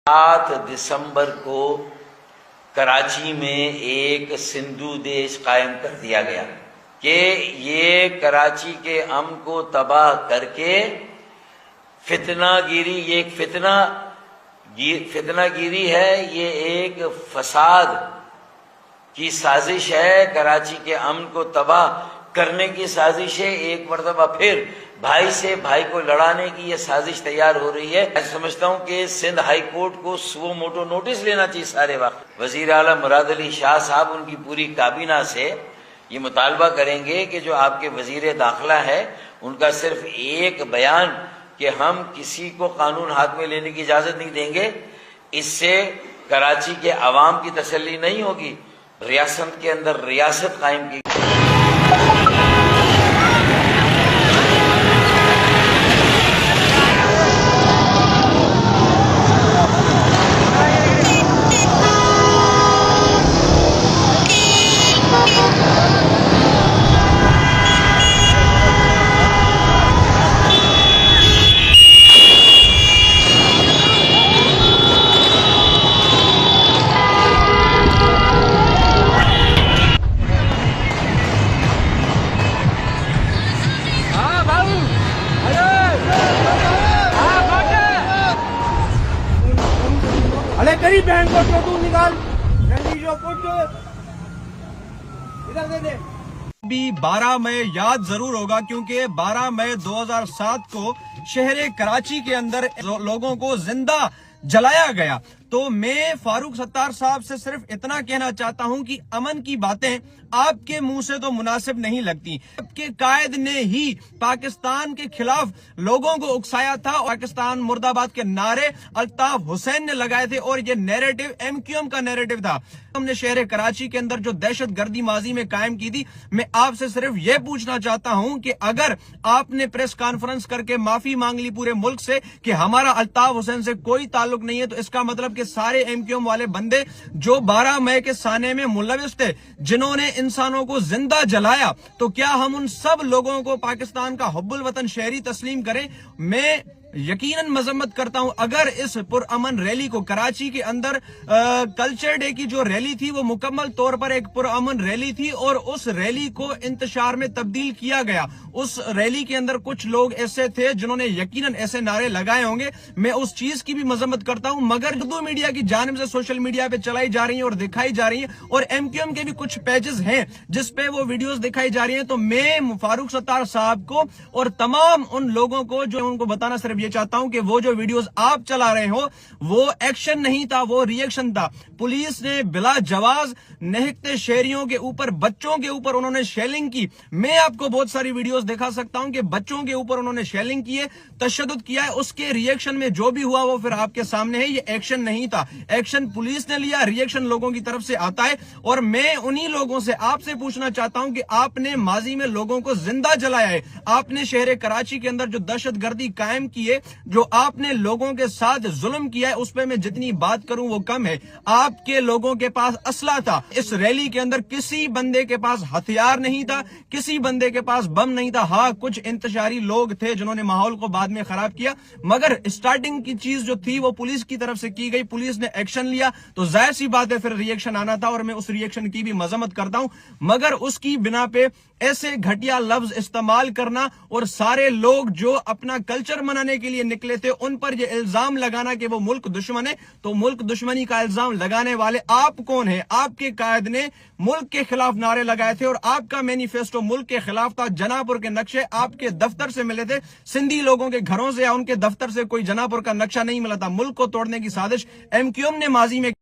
7 دسمبر کو کراچی میں ایک سندھو دیش قائم کر دیا گیا کہ یہ کراچی کے امن کو تباہ کر کے فتنہ گیری، یہ ایک فتنہ گیری ہے، یہ ایک فساد کی سازش ہے، کراچی کے امن کو تباہ کرنے کی سازش ہے۔ ایک مرتبہ پھر بھائی سے بھائی کو لڑانے کی یہ سازش تیار ہو رہی ہے۔ میں سمجھتا ہوں کہ سندھ ہائی کورٹ کو سو موٹو نوٹس لینا چاہیے سارے وقت۔ وزیر اعلیٰ مراد علی شاہ صاحب ان کی پوری کابینہ سے یہ مطالبہ کریں گے کہ جو آپ کے وزیر داخلہ ہے ان کا صرف ایک بیان کہ ہم کسی کو قانون ہاتھ میں لینے کی اجازت نہیں دیں گے، اس سے کراچی کے عوام کی تسلی نہیں ہوگی، ریاست کے اندر ریاست قائم کی کری بہن کو تو نکال ادھر دے دے۔ بھی 12 مئی یاد ضرور ہوگا کیونکہ 12 مئی 2007 کو شہر کراچی کے اندر لوگوں کو زندہ جلایا گیا۔ تو میں فاروق ستار صاحب سے صرف اتنا کہنا چاہتا ہوں کہ امن کی باتیں آپ کے منہ سے تو مناسب نہیں لگتی۔ آپ کے قائد نے ہی پاکستان کے خلاف لوگوں کو اکسایا تھا، پاکستان مرد آباد کے نعرے الطاف حسین نے لگائے تھے اور یہ نیریٹو ایم کیو ایم کا نیریٹو تھا۔ ہم نے شہر کراچی کے اندر جو دہشت گردی ماضی میں قائم کی تھی، میں آپ سے صرف یہ پوچھنا چاہتا ہوں کہ اگر آپ نے پریس کانفرنس کر کے معافی مانگ لی پورے ملک سے کہ ہمارا الطاف حسین سے کوئی تعلق نہیں ہے، تو اس کا مطلب کہ سارے ایم کیو ایم والے بندے جو 12 مئی کے سانے میں ملوث تھے، جنہوں نے انسانوں کو زندہ جلایا، تو کیا ہم ان سب لوگوں کو پاکستان کا حب الوطن شہری تسلیم کریں؟ میں یقیناً مذمت کرتا ہوں اگر اس پرامن ریلی کو کراچی کے اندر کلچر ڈے کی جو ریلی تھی وہ مکمل طور پر ایک پرامن ریلی تھی اور اس ریلی کو انتشار میں تبدیل کیا گیا۔ اس ریلی کے اندر کچھ لوگ ایسے تھے جنہوں نے یقیناً ایسے نعرے لگائے ہوں گے، میں اس چیز کی بھی مذمت کرتا ہوں، مگر اردو میڈیا کی جانب سے سوشل میڈیا پہ چلائی جا رہی ہیں اور دکھائی جا رہی ہیں، اور ایم کیو ایم کے بھی کچھ پیجز ہیں جس پہ وہ ویڈیوز دکھائی جا رہی ہیں۔ تو میں فاروق ستار صاحب کو اور تمام ان لوگوں کو جو ان کو بتانا صرف یہ چاہتا ہوں کہ وہ جو ویڈیوز آپ چلا رہے ہو وہ ایکشن نہیں تھا، وہ ری ایکشن تھا۔ پولیس نے بلا جواز نہکتے شہریوں کے اوپر، بچوں کے اوپر انہوں نے شیلنگ کی۔ میں آپ کو بہت ساری ویڈیوز دکھا سکتا ہوں کہ بچوں کے اوپر انہوں نے شیلنگ کی ہے، تشدد کیا ہے، اس کے ری ایکشن میں جو بھی ہوا وہ پھر آپ کے سامنے ہے۔ یہ ایکشن نہیں تھا، ایکشن پولیس نے لیا، ری ایکشن لوگوں کی طرف سے آتا ہے۔ اور میں انہی لوگوں سے آپ سے پوچھنا چاہتا ہوں کہ آپ نے ماضی میں لوگوں کو زندہ جلایا ہے، آپ نے شہر کراچی کے اندر جو دہشت گردی قائم کی ہے، جو آپ نے لوگوں کے ساتھ ظلم کیا ہے، اس پہ میں جتنی بات کروں وہ کم ہے۔ آپ کے لوگوں کے پاس اسلحہ تھا، اس ریلی کے اندر کسی بندے کے پاس ہتھیار نہیں تھا، کسی بندے کے پاس بم نہیں تھا۔ ہاں، کچھ انتشاری لوگ تھے جنہوں نے ماحول کو بعد میں خراب کیا، مگر اسٹارٹنگ کی چیز جو تھی وہ پولیس کی طرف سے کی گئی، پولیس نے ایکشن لیا، تو ظاہر سی بات ہے پھر ری ایکشن آنا تھا، اور میں اس ری ایکشن کی بھی مذمت کرتا ہوں۔ مگر اس کی بنا پہ ایسے گھٹیا لفظ استعمال کرنا اور سارے لوگ جو اپنا کلچر منانے کے لیے نکلے تھے ان پر یہ الزام لگانا کہ وہ ملک دشمن ہے، تو ملک دشمنی کا الزام لگانے والے آپ کون ہیں؟ آپ کے قائد نے ملک کے خلاف نعرے لگائے تھے اور آپ کا مینیفیسٹو ملک کے خلاف تھا۔ جنا پور کے نقشے آپ کے دفتر سے ملے تھے، سندھی لوگوں کے گھروں سے یا ان کے دفتر سے کوئی جنا پور کا نقشہ نہیں ملا تھا۔ ملک کو توڑنے کی سازش ایم کیو ایم نے ماضی میں